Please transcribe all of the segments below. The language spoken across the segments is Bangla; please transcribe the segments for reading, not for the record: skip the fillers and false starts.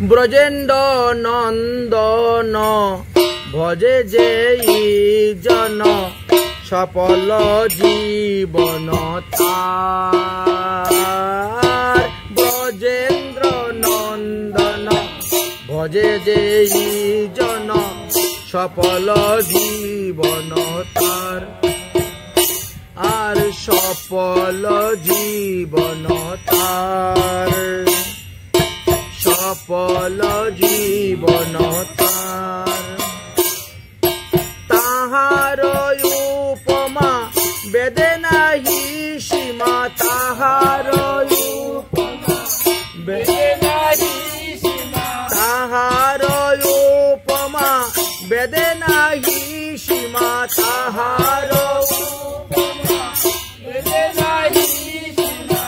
ব্রজেন্দ্র নন্দন ভজে যেই জন সফল জীবন তার। ব্রজেন্দ্র নন্দন ভজে যেই জন সফল জীবন তার। আর সফল জীবন তার, সফল জীবন তার। তাহার উপমা বেদে নাহি সীমা, তাহার উপমা বেদে নাহি সীমা, তাহার উপমা বেদে নাহি সীমা, তাহার উপমা বেদে নাহি সীমা।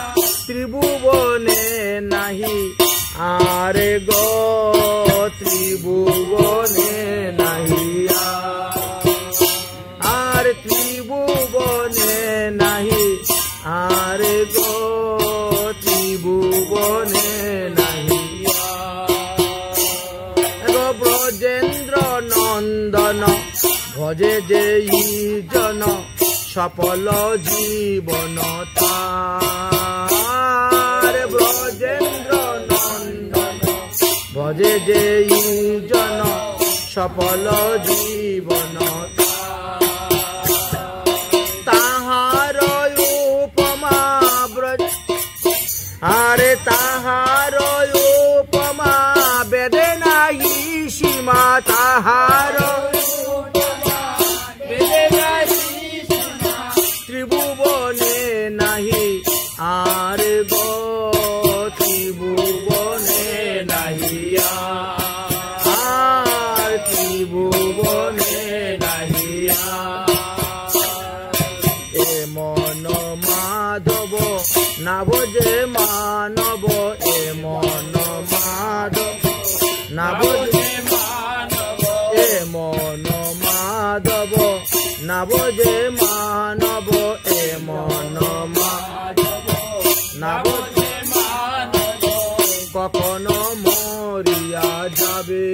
ত্রিভুবনে নাহি আর গো, ত্রিভুবনে নাহি আর, ত্রিভুবনে নাহি আর গো, ত্রিভুবনে নাহি গো। ব্রজেন্দ্র নন্দন ভজে যেই জন সফল জীবন তার। ব্রজেন্দ্র নন্দন ভজে যেই জন সফল জীবন তাহার উপমা ব্রজ, আরে তাহার উপমা বেদে নাহি সীমা, তাহার উপমা বেদে নাহি সীমা। ত্রিভুবনে নাহি আর গো, ত্রিভুবনে নাহি আর, ত্রিভুবনে নাহি এ মন মাধব না ভজে মানব, এ মন মাধব না ভজে মানব, এ মন মাধব না ভজে মানব, এ মন মাধব না ভজে মানব। কখনো মরিয়া যাবে,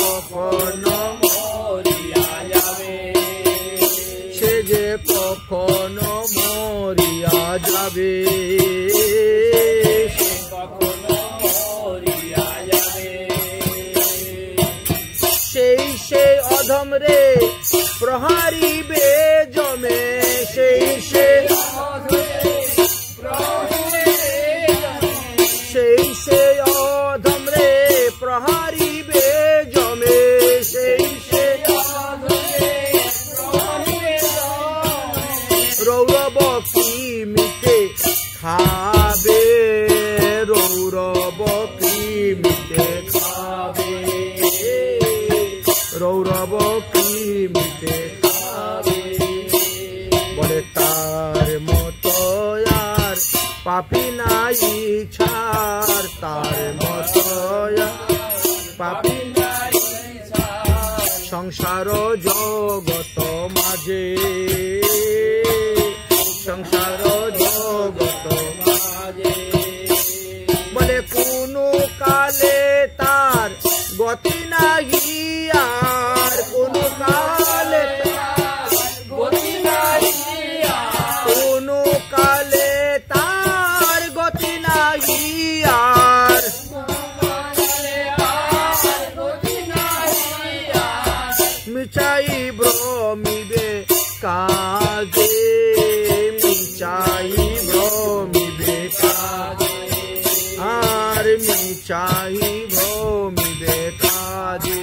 কখনো মরিয়া যাবে, সে যে কখনো মরিয়া যাবে, সে কখনো মরিয়া যাবে। সেই সেই অধম রে প্রহারিবে জমে, সেই সেই সেই সেই অধম রে প্রহারিবে জমে, সেই সেই রৌরব কি মিটে খাবে, রৌরব কি মিটে খাবে, রৌরব কি মিটে খাবে। বলে তার মতো আর পাপি নাই ছাড়, তার মতো পাপি নাই সংসার জগত মাঝে, সংসার জগত মাঝে। বলে কোন কালে তার গতি নাহি আর, কোন কালে গতি নাহি আর, কোন কালে তার গতি নাহি আর, মিছাই ভ্রমিবে কাজে, মিছাই ভ্রমিবে কাজে আর, মিছাই ভ্রমিবে কাজে,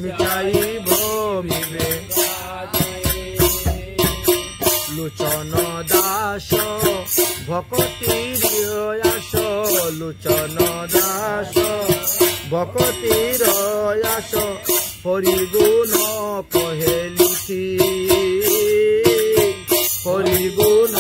মিছাই ভ্রমিবে কাজে। লোচন দাস ভকতির আস, লোচন দাস ভকতির আস, হরিগুণ কহে লিখি, হরিগুণ